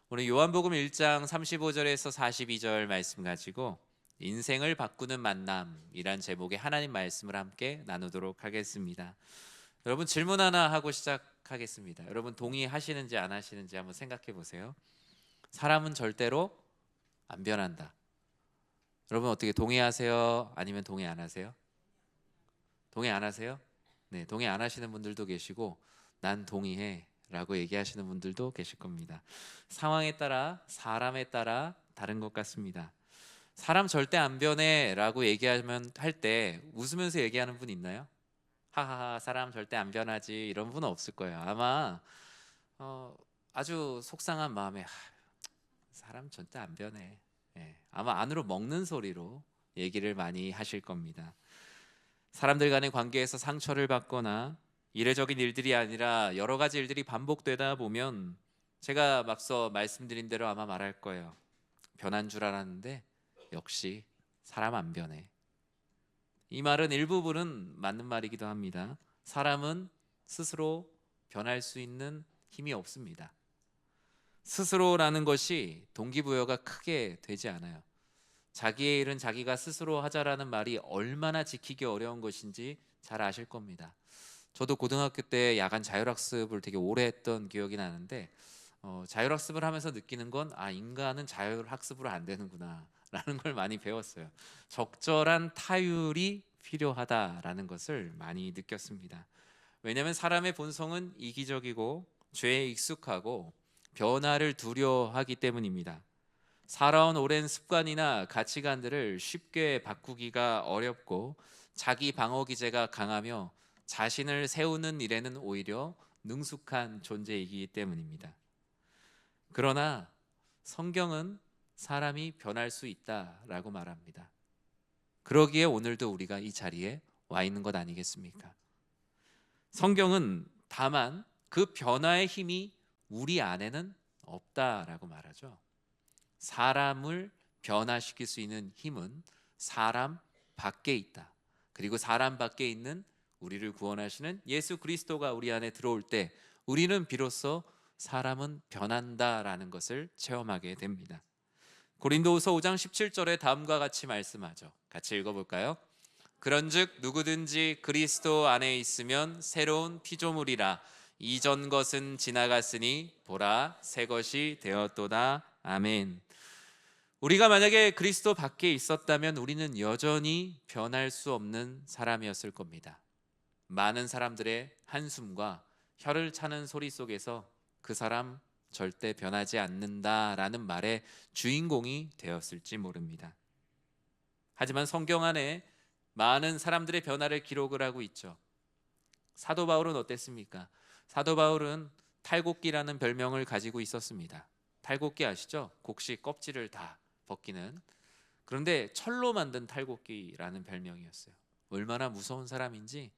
오늘 요한복음 1장 35절에서 42절 말씀 가지고 인생을 바꾸는 만남이란 제목의 하나님 말씀을 함께 나누도록 하겠습니다. 여러분, 질문 하나 하고 시작하겠습니다. 여러분, 동의하시는지 안 하시는지 한번 생각해 보세요. 사람은 절대로 안 변한다. 여러분, 어떻게 동의하세요? 아니면 동의 안 하세요? 동의 안 하세요? 네, 동의 안 하시는 분들도 계시고 난 동의해 라고 얘기하시는 분들도 계실 겁니다. 상황에 따라, 사람에 따라 다른 것 같습니다. 사람 절대 안 변해 라고 얘기하면 할 때 웃으면서 얘기하는 분 있나요? 하하하, 사람 절대 안 변하지, 이런 분은 없을 거예요. 아마 아주 속상한 마음에 사람 절대 안 변해, 아마 안으로 먹는 소리로 얘기를 많이 하실 겁니다. 사람들 간의 관계에서 상처를 받거나 이례적인 일들이 아니라 여러 가지 일들이 반복되다 보면 제가 앞서 말씀드린 대로 아마 말할 거예요. 변한 줄 알았는데 역시 사람 안 변해. 이 말은 일부분은 맞는 말이기도 합니다. 사람은 스스로 변할 수 있는 힘이 없습니다. 스스로라는 것이 동기부여가 크게 되지 않아요. 자기의 일은 자기가 스스로 하자라는 말이 얼마나 지키기 어려운 것인지 잘 아실 겁니다. 저도 고등학교 때 야간 자율학습을 되게 오래 했던 기억이 나는데 자율학습을 하면서 느끼는 건 인간은 자율학습으로 안 되는구나 라는 걸 많이 배웠어요. 적절한 타율이 필요하다라는 것을 많이 느꼈습니다. 왜냐하면 사람의 본성은 이기적이고 죄에 익숙하고 변화를 두려워하기 때문입니다. 살아온 오랜 습관이나 가치관들을 쉽게 바꾸기가 어렵고 자기 방어 기제가 강하며 자신을 세우는 일에는 오히려 능숙한 존재이기 때문입니다. 그러나 성경은 사람이 변할 수 있다라고 말합니다. 그러기에 오늘도 우리가 이 자리에 와 있는 것 아니겠습니까? 성경은 다만 그 변화의 힘이 우리 안에는 없다라고 말하죠. 사람을 변화시킬 수 있는 힘은 사람 밖에 있다. 그리고 사람 밖에 있는 우리를 구원하시는 예수 그리스도가 우리 안에 들어올 때 우리는 비로소 사람은 변한다라는 것을 체험하게 됩니다. 고린도후서 5장 17절에 다음과 같이 말씀하죠. 같이 읽어볼까요? 그런즉 누구든지 그리스도 안에 있으면 새로운 피조물이라 이전 것은 지나갔으니 보라 새 것이 되었도다. 아멘. 우리가 만약에 그리스도 밖에 있었다면 우리는 여전히 변할 수 없는 사람이었을 겁니다. 많은 사람들의 한숨과 혀를 차는 소리 속에서 그 사람 절대 변하지 않는다라는 말의 주인공이 되었을지 모릅니다. 하지만 성경 안에 많은 사람들의 변화를 기록을 하고 있죠. 사도 바울은 어땠습니까? 사도 바울은 탈곡기라는 별명을 가지고 있었습니다. 탈곡기 아시죠? 곡식 껍질을 다 벗기는. 그런데 철로 만든 탈곡기라는 별명이었어요. 얼마나 무서운 사람인지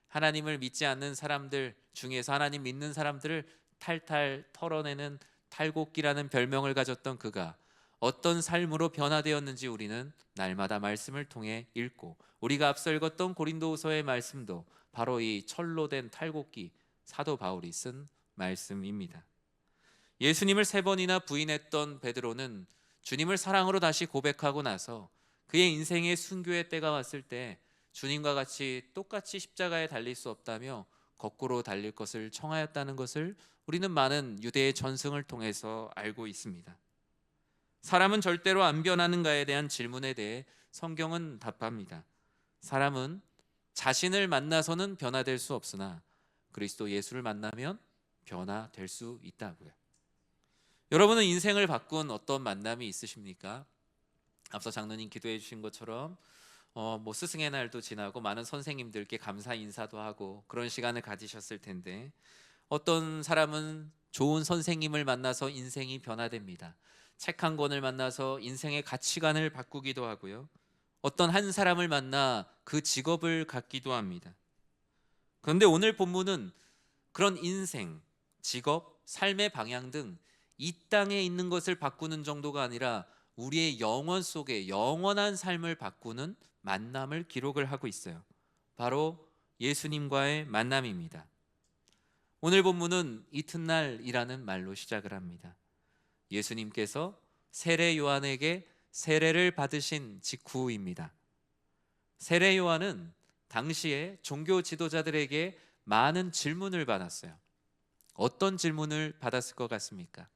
하나님을 믿지 않는 사람들 중에서 하나님 믿는 사람들을 탈탈 털어내는 탈곡기라는 별명을 가졌던 그가 어떤 삶으로 변화되었는지 우리는 날마다 말씀을 통해 읽고, 우리가 앞서 읽었던 고린도후서의 말씀도 바로 이 철로 된 탈곡기 사도 바울이 쓴 말씀입니다. 예수님을 3번이나 부인했던 베드로는 주님을 사랑으로 다시 고백하고 나서 그의 인생의 순교의 때가 왔을 때 주님과 같이 똑같이 십자가에 달릴 수 없다며 거꾸로 달릴 것을 청하였다는 것을 우리는 많은 유대의 전승을 통해서 알고 있습니다. 사람은 절대로 안 변하는가에 대한 질문에 대해 성경은 답합니다. 사람은 자신을 만나서는 변화될 수 없으나 그리스도 예수를 만나면 변화될 수 있다고요. 여러분은 인생을 바꾼 어떤 만남이 있으십니까? 앞서 장로님 기도해 주신 것처럼 스승의 날도 지나고 많은 선생님들께 감사 인사도 하고 그런 시간을 가지셨을 텐데, 어떤 사람은 좋은 선생님을 만나서 인생이 변화됩니다. 책 한 권을 만나서 인생의 가치관을 바꾸기도 하고요. 어떤 한 사람을 만나 그 직업을 갖기도 합니다. 그런데 오늘 본문은 그런 인생, 직업, 삶의 방향 등 이 땅에 있는 것을 바꾸는 정도가 아니라 우리의 영혼 속에 영원한 삶을 바꾸는 만남을 기록을 하고 있어요. 바로 예수님과의 만남입니다. 오늘 본문은 이튿날이라는 말로 시작을 합니다. 예수님께서 세례 요한에게 세례를 받으신 직후입니다. 세례 요한은 당시에 종교 지도자들에게 많은 질문을 받았어요. 어떤 질문을 받았을 것 같습니까?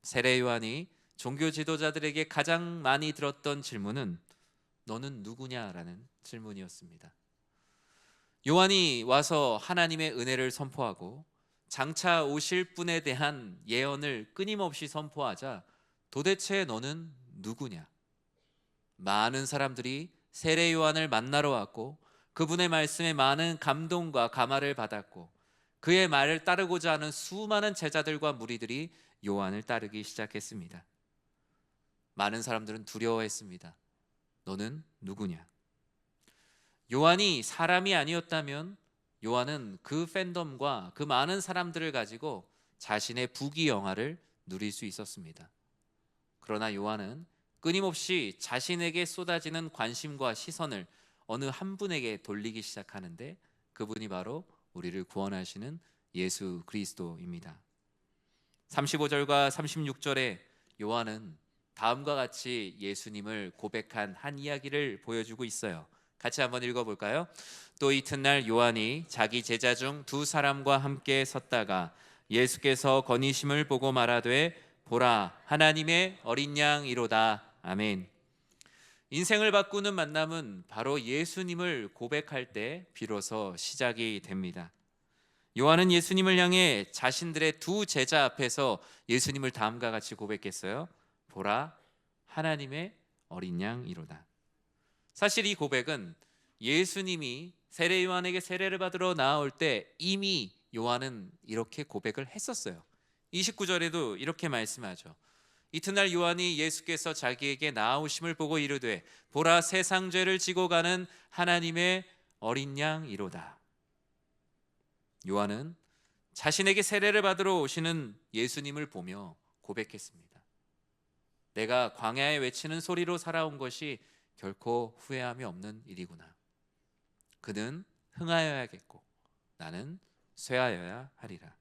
세례 요한이 종교 지도자들에게 가장 많이 들었던 질문은 너는 누구냐라는 질문이었습니다. 요한이 와서 하나님의 은혜를 선포하고 장차 오실 분에 대한 예언을 끊임없이 선포하자 도대체 너는 누구냐? 많은 사람들이 세례 요한을 만나러 왔고 그분의 말씀에 많은 감동과 감화를 받았고 그의 말을 따르고자 하는 수많은 제자들과 무리들이 요한을 따르기 시작했습니다. 많은 사람들은 두려워했습니다. 너는 누구냐? 요한이 사람이 아니었다면 요한은 그 팬덤과 그 많은 사람들을 가지고 자신의 부귀영화를 누릴 수 있었습니다. 그러나 요한은 끊임없이 자신에게 쏟아지는 관심과 시선을 어느 한 분에게 돌리기 시작하는데 그분이 바로 우리를 구원하시는 예수 그리스도입니다. 35절과 36절에 요한은 다음과 같이 예수님을 고백한 한 이야기를 보여주고 있어요. 같이 한번 읽어볼까요? 또 이튿날 요한이 자기 제자 중 두 사람과 함께 섰다가 예수께서 건의심을 보고 말하되 보라 하나님의 어린 양이로다. 아멘. 인생을 바꾸는 만남은 바로 예수님을 고백할 때 비로소 시작이 됩니다. 요한은 예수님을 향해 자신들의 두 제자 앞에서 예수님을 다음과 같이 고백했어요. 보라 하나님의 어린 양이로다. 사실 이 고백은 예수님이 세례 요한에게 세례를 받으러 나올 때 이미 요한은 이렇게 고백을 했었어요. 29절에도 이렇게 말씀하죠. 이튿날 요한이 예수께서 자기에게 나아오심을 보고 이르되 보라 세상 죄를 지고 가는 하나님의 어린 양이로다. 요한은 자신에게 세례를 받으러 오시는 예수님을 보며 고백했습니다. 내가 광야에 외치는 소리로 살아온 것이 결코 후회함이 없는 일이구나. 그는 흥하여야겠고 나는 쇠하여야 하리라.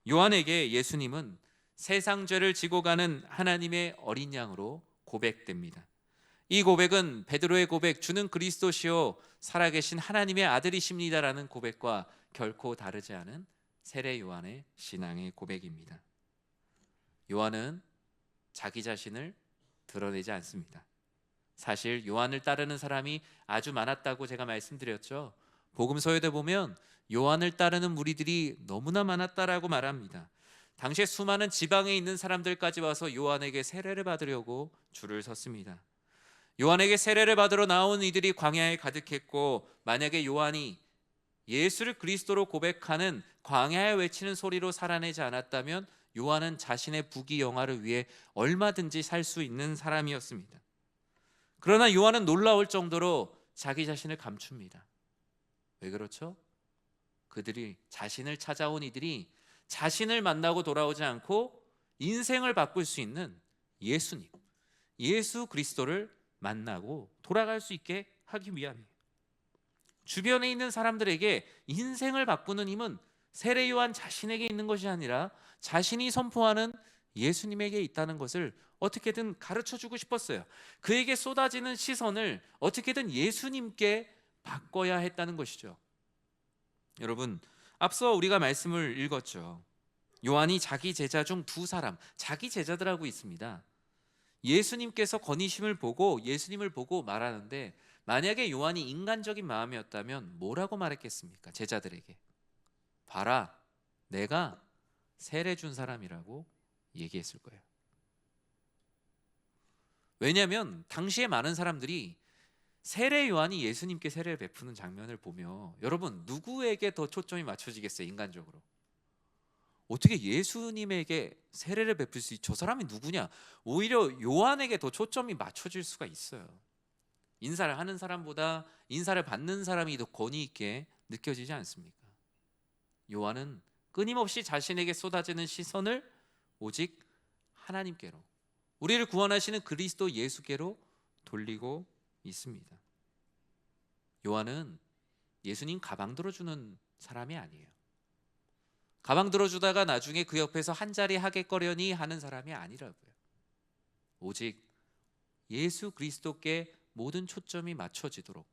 요한에게 예수님은 세상 죄를 지고 가는 하나님의 어린 양으로 고백됩니다. 이 고백은 베드로의 고백 주는 그리스도시요 살아계신 하나님의 아들이십니다라는 고백과 결코 다르지 않은 세례 요한의 신앙의 고백입니다. 요한은 자기 자신을 드러내지 않습니다. 사실 요한을 따르는 사람이 아주 많았다고 제가 말씀드렸죠. 복음서에도 보면 요한을 따르는 무리들이 너무나 많았다라고 말합니다. 당시에 수많은 지방에 있는 사람들까지 와서 요한에게 세례를 받으려고 줄을 섰습니다. 요한에게 세례를 받으러 나온 이들이 광야에 가득했고 만약에 요한이 예수를 그리스도로 고백하는 광야에 외치는 소리로 살아내지 않았다면 요한은 자신의 부귀영화를 위해 얼마든지 살 수 있는 사람이었습니다. 그러나 요한은 놀라울 정도로 자기 자신을 감춥니다. 왜 그렇죠? 그들이 자신을 찾아온 이들이 자신을 만나고 돌아오지 않고 인생을 바꿀 수 있는 예수님, 예수 그리스도를 만나고 돌아갈 수 있게 하기 위함이에요. 주변에 있는 사람들에게 인생을 바꾸는 힘은 세례 요한 자신에게 있는 것이 아니라 자신이 선포하는 예수님에게 있다는 것을 어떻게든 가르쳐주고 싶었어요. 그에게 쏟아지는 시선을 어떻게든 예수님께 바꿔야 했다는 것이죠. 여러분, 앞서 우리가 말씀을 읽었죠. 요한이 자기 제자 중 두 사람, 자기 제자들하고 있습니다. 예수님께서 건의심을 보고 예수님을 보고 말하는데 만약에 요한이 인간적인 마음이었다면 뭐라고 말했겠습니까? 제자들에게 봐라 내가 세례 준 사람이라고 얘기했을 거예요. 왜냐하면 당시에 많은 사람들이 세례 요한이 예수님께 세례를 베푸는 장면을 보며 여러분 누구에게 더 초점이 맞춰지겠어요? 인간적으로 어떻게 예수님에게 세례를 베풀 수 저 사람이 누구냐? 오히려 요한에게 더 초점이 맞춰질 수가 있어요. 인사를 하는 사람보다 인사를 받는 사람이 더 권위 있게 느껴지지 않습니까? 요한은 끊임없이 자신에게 쏟아지는 시선을 오직 하나님께로, 우리를 구원하시는 그리스도 예수께로 돌리고 있습니다. 요한은 예수님 가방 들어주는 사람이 아니에요. 가방 들어주다가 나중에 그 옆에서 한 자리 하겠거려니 하는 사람이 아니라고요. 오직 예수 그리스도께 모든 초점이 맞춰지도록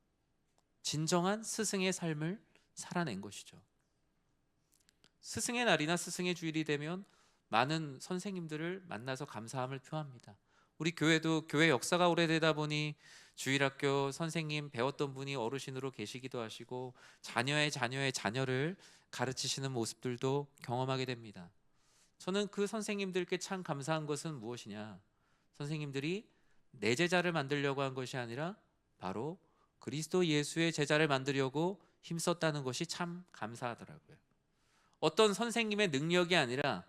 진정한 스승의 삶을 살아낸 것이죠. 스승의 날이나 스승의 주일이 되면 많은 선생님들을 만나서 감사함을 표합니다. 우리 교회도 교회 역사가 오래되다 보니 주일학교 선생님 배웠던 분이 어르신으로 계시기도 하시고 자녀의 자녀를 가르치시는 모습들도 경험하게 됩니다. 저는 그 선생님들께 참 감사한 것은 무엇이냐? 선생님들이 내 제자를 만들려고 한 것이 아니라 바로 그리스도 예수의 제자를 만들려고 힘썼다는 것이 참 감사하더라고요. 어떤 선생님의 능력이 아니라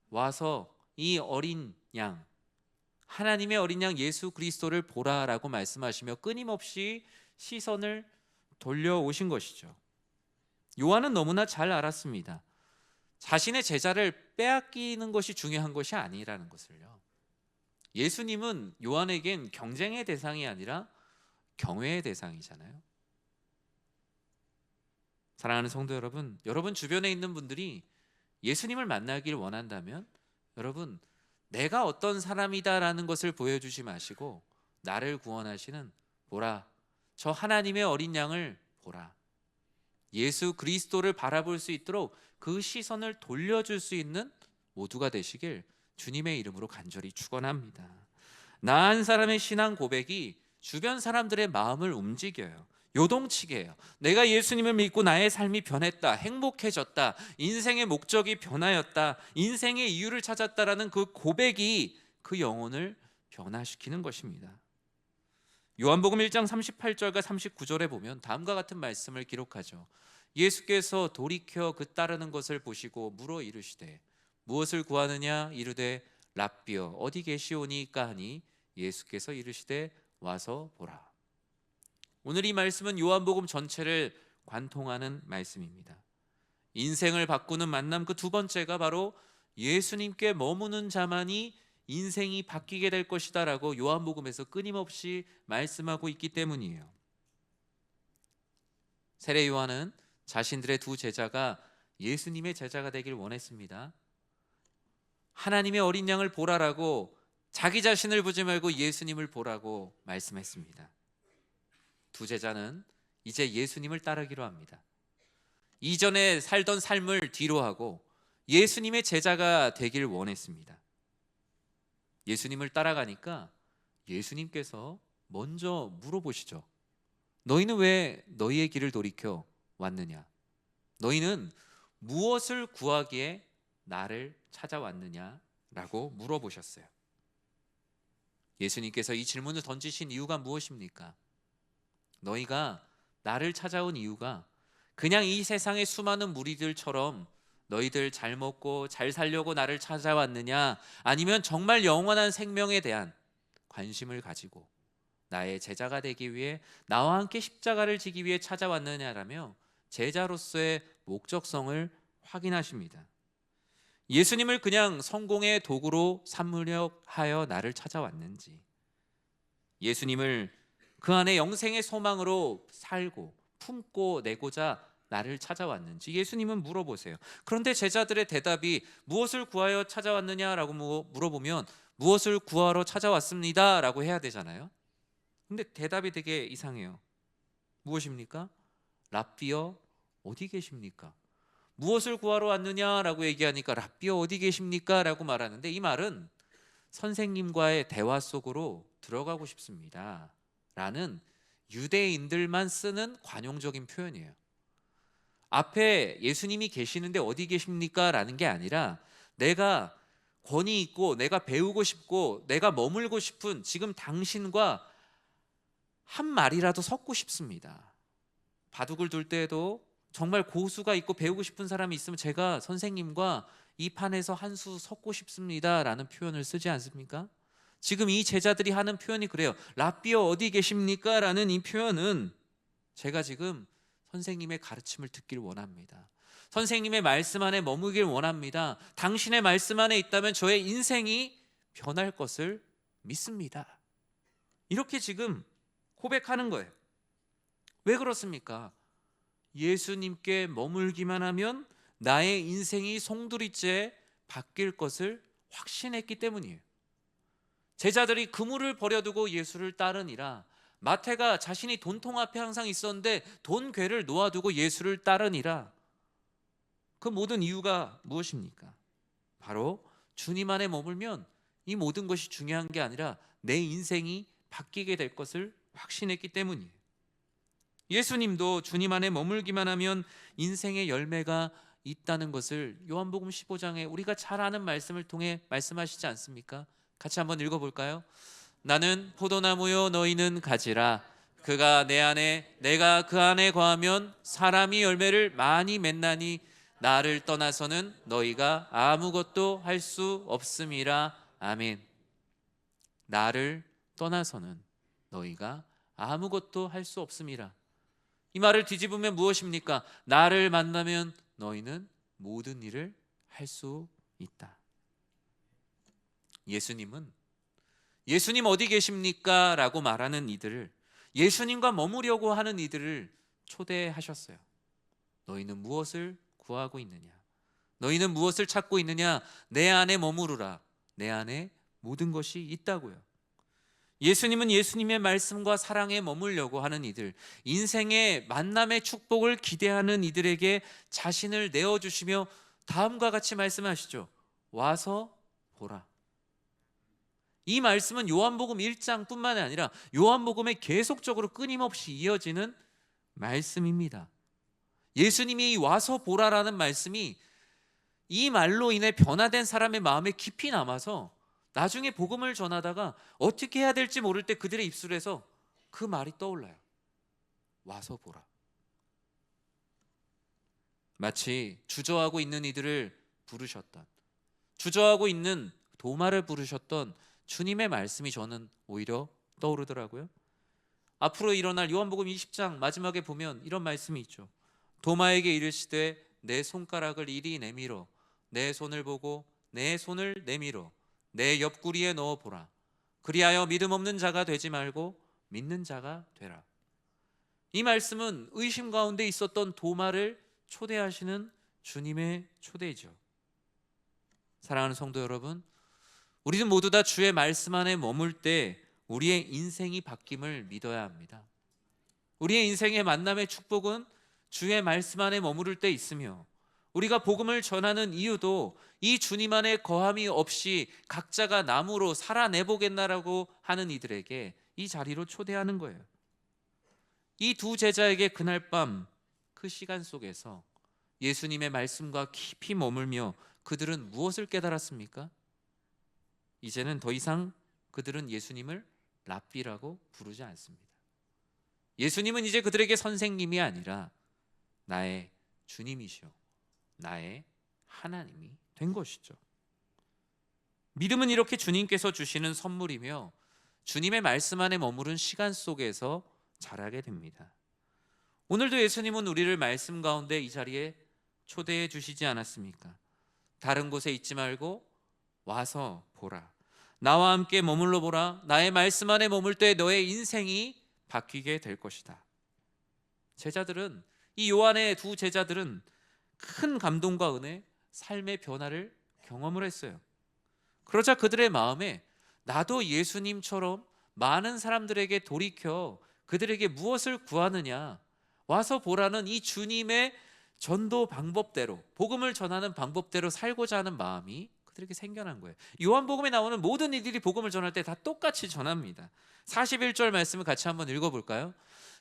와서 이 어린 양, 하나님의 어린 양 예수 그리스도를 보라라고 말씀하시며 끊임없이 시선을 돌려오신 것이죠. 요한은 너무나 잘 알았습니다. 자신의 제자를 빼앗기는 것이 중요한 것이 아니라는 것을요. 예수님은 요한에겐 경쟁의 대상이 아니라 경외의 대상이잖아요. 사랑하는 성도 여러분, 여러분 주변에 있는 분들이 예수님을 만나길 원한다면 여러분, 내가 어떤 사람이다라는 것을 보여주지 마시고 나를 구원하시는 보라, 저 하나님의 어린 양을 보라, 예수 그리스도를 바라볼 수 있도록 그 시선을 돌려줄 수 있는 모두가 되시길 주님의 이름으로 간절히 축원합니다. 나 한 사람의 신앙 고백이 주변 사람들의 마음을 움직여요. 요동치게 해요. 내가 예수님을 믿고 나의 삶이 변했다, 행복해졌다, 인생의 목적이 변하였다, 인생의 이유를 찾았다라는 그 고백이 그 영혼을 변화시키는 것입니다. 요한복음 1장 38절과 39절에 보면 다음과 같은 말씀을 기록하죠. 예수께서 돌이켜 그 따르는 것을 보시고 물어 이르시되 무엇을 구하느냐? 이르되 랍비여 어디 계시오니까 하니 예수께서 이르시되 와서 보라. 오늘 이 말씀은 요한복음 전체를 관통하는 말씀입니다. 인생을 바꾸는 만남 그 두 번째가 바로 예수님께 머무는 자만이 인생이 바뀌게 될 것이다 라고 요한복음에서 끊임없이 말씀하고 있기 때문이에요. 세례 요한은 자신들의 두 제자가 예수님의 제자가 되길 원했습니다. 하나님의 어린 양을 보라라고 자기 자신을 보지 말고 예수님을 보라고 말씀했습니다. 두 제자는 이제 예수님을 따르기로 합니다. 이전에 살던 삶을 뒤로 하고 예수님의 제자가 되길 원했습니다. 예수님을 따라가니까 예수님께서 먼저 물어보시죠. 너희는 왜 너희의 길을 돌이켜 왔느냐? 너희는 무엇을 구하기에 나를 찾아왔느냐? 라고 물어보셨어요. 예수님께서 이 질문을 던지신 이유가 무엇입니까? 너희가 나를 찾아온 이유가 그냥 이 세상의 수많은 무리들처럼 너희들 잘 먹고 잘 살려고 나를 찾아왔느냐, 아니면 정말 영원한 생명에 대한 관심을 가지고 나의 제자가 되기 위해 나와 함께 십자가를 지기 위해 찾아왔느냐라며 제자로서의 목적성을 확인하십니다. 예수님을 그냥 성공의 도구로 삼으려 하여 나를 찾아왔는지, 예수님을 그 안에 영생의 소망으로 살고 품고 내고자 나를 찾아왔는지 예수님은 물어보세요. 그런데 제자들의 대답이 무엇을 구하여 찾아왔느냐라고 물어보면 무엇을 구하러 찾아왔습니다 라고 해야 되잖아요. 근데 대답이 되게 이상해요. 무엇입니까? 랍비여 어디 계십니까? 무엇을 구하러 왔느냐라고 얘기하니까 랍비여 어디 계십니까? 라고 말하는데 이 말은 선생님과의 대화 속으로 들어가고 싶습니다 라는 유대인들만 쓰는 관용적인 표현이에요. 앞에 예수님이 계시는데 어디 계십니까? 라는 게 아니라 내가 권위 있고 내가 배우고 싶고 내가 머물고 싶은 지금 당신과 한 말이라도 섞고 싶습니다. 바둑을 둘 때에도 정말 고수가 있고 배우고 싶은 사람이 있으면 제가 선생님과 이 판에서 한 수 섞고 싶습니다 라는 표현을 쓰지 않습니까? 지금 이 제자들이 하는 표현이 그래요. 랍비여 어디 계십니까? 라는 이 표현은 제가 지금 선생님의 가르침을 듣길 원합니다. 선생님의 말씀 안에 머무길 원합니다. 당신의 말씀 안에 있다면 저의 인생이 변할 것을 믿습니다. 이렇게 지금 고백하는 거예요. 왜 그렇습니까? 예수님께 머물기만 하면 나의 인생이 송두리째 바뀔 것을 확신했기 때문이에요. 제자들이 그물을 버려두고 예수를 따르니라. 마태가 자신이 돈통 앞에 항상 있었는데 돈 괴를 놓아두고 예수를 따르니라. 그 모든 이유가 무엇입니까? 바로 주님 안에 머물면 이 모든 것이 중요한 게 아니라 내 인생이 바뀌게 될 것을 확신했기 때문이에요. 예수님도 주님 안에 머물기만 하면 인생의 열매가 있다는 것을 요한복음 15장에 우리가 잘 아는 말씀을 통해 말씀하시지 않습니까? 같이 한번 읽어볼까요? 나는 포도나무요 너희는 가지라. 그가 내 안에 내가 그 안에 거하면 사람이 열매를 많이 맺나니 나를 떠나서는 너희가 아무것도 할 수 없음이라. 아멘. 나를 떠나서는 너희가 아무것도 할 수 없음이라. 이 말을 뒤집으면 무엇입니까? 나를 만나면 너희는 모든 일을 할 수 있다. 예수님 어디 계십니까? 라고 말하는 이들을, 예수님과 머무려고 하는 이들을 초대하셨어요. 너희는 무엇을 구하고 있느냐? 너희는 무엇을 찾고 있느냐? 내 안에 머무르라. 내 안에 모든 것이 있다고요. 예수님은 예수님의 말씀과 사랑에 머물려고 하는 이들, 인생의 만남의 축복을 기대하는 이들에게 자신을 내어주시며 다음과 같이 말씀하시죠. 와서 보라. 이 말씀은 요한복음 1장뿐만 아니라 요한복음에 계속적으로 끊임없이 이어지는 말씀입니다. 예수님이 와서 보라라는 말씀이 이 말로 인해 변화된 사람의 마음에 깊이 남아서 나중에 복음을 전하다가 어떻게 해야 될지 모를 때 그들의 입술에서 그 말이 떠올라요. 와서 보라. 마치 주저하고 있는 이들을 부르셨던, 주저하고 있는 도마를 부르셨던 주님의 말씀이 저는 오히려 떠오르더라고요. 앞으로 일어날 요한복음 20장 마지막에 보면 이런 말씀이 있죠. 도마에게 이르시되 내 손가락을 이리 내밀어 내 손을 보고 내 손을 내밀어 내 옆구리에 넣어보라. 그리하여 믿음 없는 자가 되지 말고 믿는 자가 되라. 이 말씀은 의심 가운데 있었던 도마를 초대하시는 주님의 초대이죠. 사랑하는 성도 여러분, 우리는 모두 다 주의 말씀 안에 머물 때 우리의 인생이 바뀜을 믿어야 합니다. 우리의 인생의 만남의 축복은 주의 말씀 안에 머무를 때 있으며, 우리가 복음을 전하는 이유도 이 주님 안에 거함이 없이 각자가 남으로 살아내보겠나라고 하는 이들에게 이 자리로 초대하는 거예요. 이 두 제자에게 그날 밤 그 시간 속에서 예수님의 말씀과 깊이 머물며 그들은 무엇을 깨달았습니까? 이제는 더 이상 그들은 예수님을 랍비라고 부르지 않습니다. 예수님은 이제 그들에게 선생님이 아니라 나의 주님이시오, 나의 하나님이 된 것이죠. 믿음은 이렇게 주님께서 주시는 선물이며 주님의 말씀 안에 머무른 시간 속에서 자라게 됩니다. 오늘도 예수님은 우리를 말씀 가운데 이 자리에 초대해 주시지 않았습니까? 다른 곳에 있지 말고 와서 보라. 나와 함께 머물러 보라. 나의 말씀 안에 머물 때 너의 인생이 바뀌게 될 것이다. 제자들은, 이 요한의 두 제자들은 큰 감동과 은혜, 삶의 변화를 경험을 했어요. 그러자 그들의 마음에 나도 예수님처럼 많은 사람들에게 돌이켜 그들에게 무엇을 구하느냐, 와서 보라는 이 주님의 전도 방법대로, 복음을 전하는 방법대로 살고자 하는 마음이 그들에게 생겨난 거예요. 요한복음에 나오는 모든 이들이 복음을 전할 때 다 똑같이 전합니다. 41절 말씀을 같이 한번 읽어볼까요?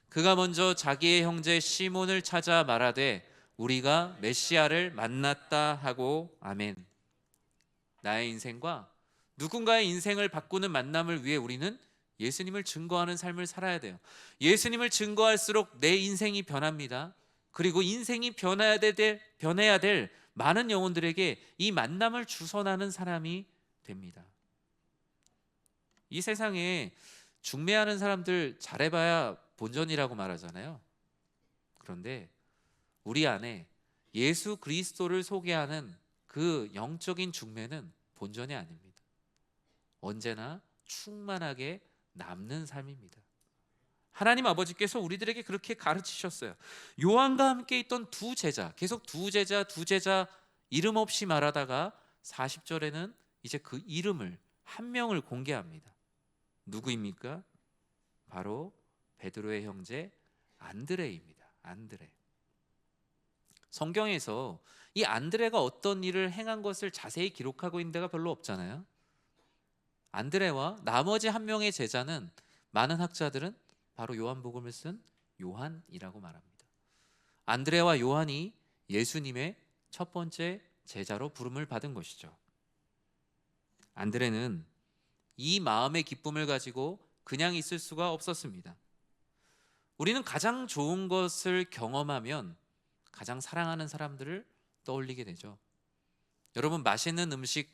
그가 먼저 자기의 형제 시몬을 찾아 말하되 우리가 메시아를 만났다 하고. 아멘. 나의 인생과 누군가의 인생을 바꾸는 만남을 위해 우리는 예수님을 증거하는 삶을 살아야 돼요. 예수님을 증거할수록 내 인생이 변합니다. 그리고 인생이 변해야 될 많은 영혼들에게 이 만남을 주선하는 사람이 됩니다. 이 세상에 중매하는 사람들 잘해봐야 본전이라고 말하잖아요. 그런데 우리 안에 예수 그리스도를 소개하는 그 영적인 중매는 본전이 아닙니다. 언제나 충만하게 남는 삶입니다. 하나님 아버지께서 우리들에게 그렇게 가르치셨어요. 요한과 함께 있던 두 제자, 계속 두 제자 이름 없이 말하다가 40절에는 이제 그 이름을, 한 명을 공개합니다. 누구입니까? 바로 베드로의 형제 안드레입니다. 안드레. 성경에서 이 안드레가 어떤 일을 행한 것을 자세히 기록하고 있는 데가 별로 없잖아요. 안드레와 나머지 한 명의 제자는 많은 학자들은 바로 요한복음을 쓴 요한이라고 말합니다. 안드레와 요한이 예수님의 첫 번째 제자로 부름을 받은 것이죠. 안드레는 이 마음의 기쁨을 가지고 그냥 있을 수가 없었습니다. 우리는 가장 좋은 것을 경험하면 가장 사랑하는 사람들을 떠올리게 되죠. 여러분, 맛있는 음식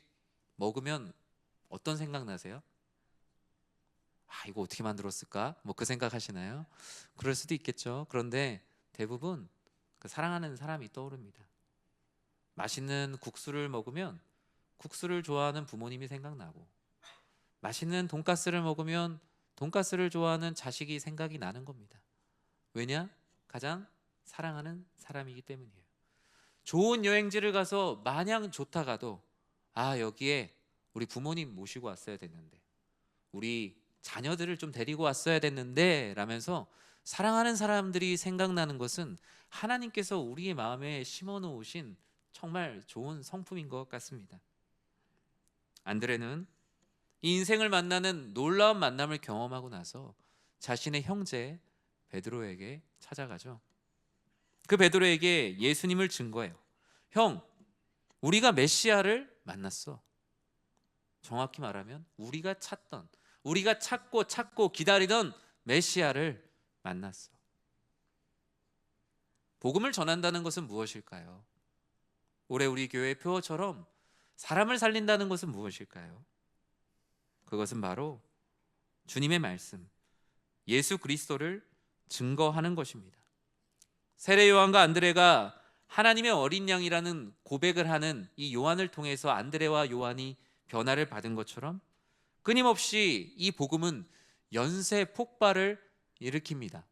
먹으면 어떤 생각 나세요? 이거 어떻게 만들었을까? 그 생각 하시나요? 그럴 수도 있겠죠. 그런데 대부분 그 사랑하는 사람이 떠오릅니다. 맛있는 국수를 먹으면 국수를 좋아하는 부모님이 생각나고, 맛있는 돈가스를 먹으면 돈가스를 좋아하는 자식이 생각이 나는 겁니다. 왜냐? 가장 사랑하는 사람이기 때문이에요. 좋은 여행지를 가서 마냥 좋다가도 여기에 우리 부모님 모시고 왔어야 됐는데, 우리 자녀들을 좀 데리고 왔어야 됐는데 라면서 사랑하는 사람들이 생각나는 것은 하나님께서 우리의 마음에 심어 놓으신 정말 좋은 성품인 것 같습니다. 안드레는 이 인생을 만나는 놀라운 만남을 경험하고 나서 자신의 형제 베드로에게 찾아가죠. 그 베드로에게 예수님을 증거해요. 형, 우리가 메시아를 만났어. 정확히 말하면 우리가 찾고 기다리던 메시아를 만났어. 복음을 전한다는 것은 무엇일까요? 올해 우리 교회 표어처럼 사람을 살린다는 것은 무엇일까요? 그것은 바로 주님의 말씀, 예수 그리스도를 증거하는 것입니다. 세례 요한과 안드레가 하나님의 어린 양이라는 고백을 하는 이 요한을 통해서 안드레와 요한이 변화를 받은 것처럼 끊임없이 이 복음은 연쇄 폭발을 일으킵니다.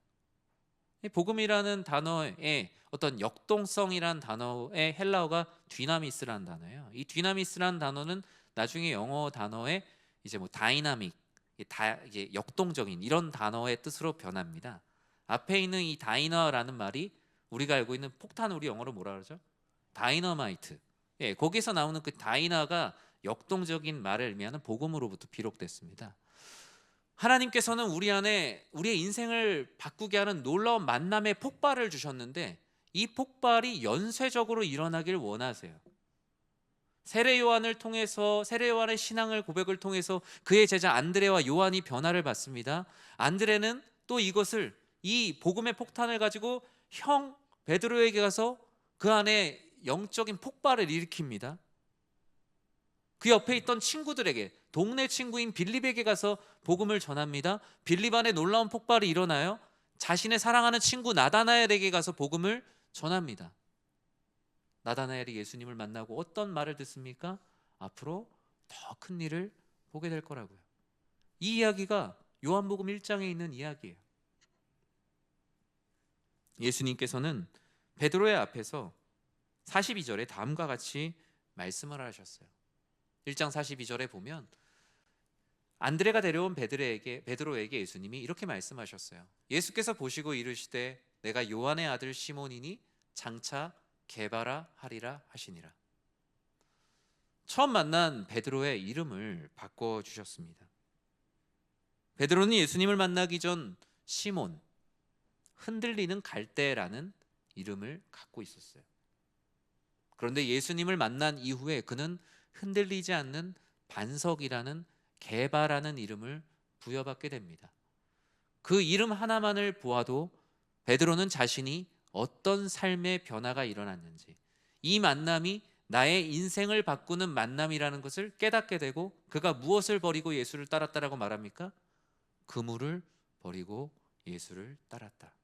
복음이라는 단어의 어떤 역동성이란 단어의 헬라어가 뒤나미스라는 단어예요. 이 뒤나미스라는 단어는 나중에 영어 단어의 이제 다이나믹, 이게 역동적인 이런 단어의 뜻으로 변합니다. 앞에 있는 이 다이너라는 말이 우리가 알고 있는 폭탄, 우리 영어로 뭐라 그러죠? 다이너마이트. 거기서 나오는 그 다이너가 역동적인 말을 의미하는 복음으로부터 비롯됐습니다. 하나님께서는 우리 안에 우리의 인생을 바꾸게 하는 놀라운 만남의 폭발을 주셨는데, 이 폭발이 연쇄적으로 일어나길 원하세요. 세례 요한을 통해서, 세례 요한의 신앙을 고백을 통해서 그의 제자 안드레와 요한이 변화를 받습니다. 안드레는 또 이것을, 이 복음의 폭탄을 가지고 형 베드로에게 가서 그 안에 영적인 폭발을 일으킵니다. 그 옆에 있던 친구들에게, 동네 친구인 빌립에게 가서 복음을 전합니다. 빌립 안에 놀라운 폭발이 일어나요. 자신의 사랑하는 친구 나다나엘에게 가서 복음을 전합니다. 나다나엘이 예수님을 만나고 어떤 말을 듣습니까? 앞으로 더 큰 일을 보게 될 거라고요. 이 이야기가 요한복음 1장에 있는 이야기예요. 예수님께서는 베드로의 앞에서 42절에 다음과 같이 말씀을 하셨어요. 1장 42절에 보면 안드레가 데려온 베드로에게 예수님이 이렇게 말씀하셨어요. 예수께서 보시고 이르시되 내가 요한의 아들 시몬이니 장차 게바라 하리라 하시니라. 처음 만난 베드로의 이름을 바꿔주셨습니다. 베드로는 예수님을 만나기 전 시몬, 흔들리는 갈대라는 이름을 갖고 있었어요. 그런데 예수님을 만난 이후에 그는 흔들리지 않는 반석이라는 게바라는 이름을 부여받게 됩니다. 그 이름 하나만을 보아도 베드로는 자신이 어떤 삶의 변화가 일어났는지, 이 만남이 나의 인생을 바꾸는 만남이라는 것을 깨닫게 되고, 그가 무엇을 버리고 예수를 따랐다라고 말합니까? 그물을 버리고 예수를 따랐다.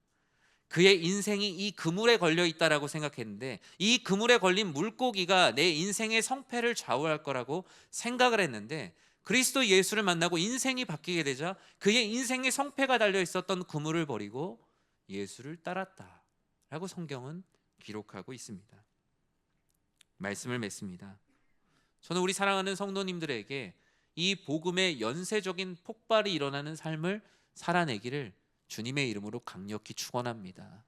그의 인생이 이 그물에 걸려 있다라고 생각했는데, 이 그물에 걸린 물고기가 내 인생의 성패를 좌우할 거라고 생각을 했는데, 그리스도 예수를 만나고 인생이 바뀌게 되자 그의 인생의 성패가 달려 있었던 그물을 버리고 예수를 따랐다라고 성경은 기록하고 있습니다. 말씀을 맺습니다. 저는 우리 사랑하는 성도님들에게 이 복음의 연쇄적인 폭발이 일어나는 삶을 살아내기를 주님의 이름으로 강력히 축원합니다.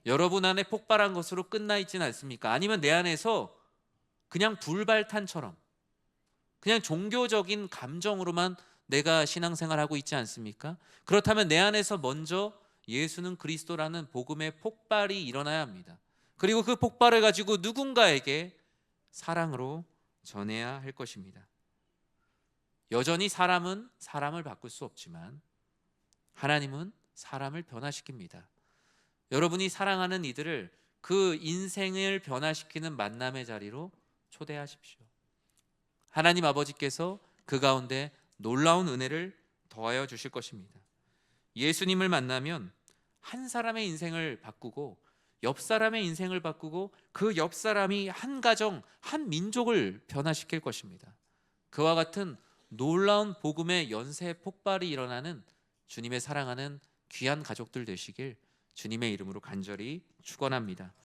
여러분 안에 폭발한 것으로 끝나 있지는 않습니까? 아니면 내 안에서 그냥 불발탄처럼 그냥 종교적인 감정으로만 내가 신앙생활하고 있지 않습니까? 그렇다면 내 안에서 먼저 예수는 그리스도라는 복음의 폭발이 일어나야 합니다. 그리고 그 폭발을 가지고 누군가에게 사랑으로 전해야 할 것입니다. 여전히 사람은 사람을 바꿀 수 없지만 하나님은 사람을 변화시킵니다. 여러분이 사랑하는 이들을 그 인생을 변화시키는 만남의 자리로 초대하십시오. 하나님 아버지께서 그 가운데 놀라운 은혜를 더하여 주실 것입니다. 예수님을 만나면 한 사람의 인생을 바꾸고 옆 사람의 인생을 바꾸고 그 옆 사람이 한 가정, 한 민족을 변화시킬 것입니다. 그와 같은 놀라운 복음의 연쇄 폭발이 일어나는 주님의 사랑하는 귀한 가족들 되시길 주님의 이름으로 간절히 축원합니다.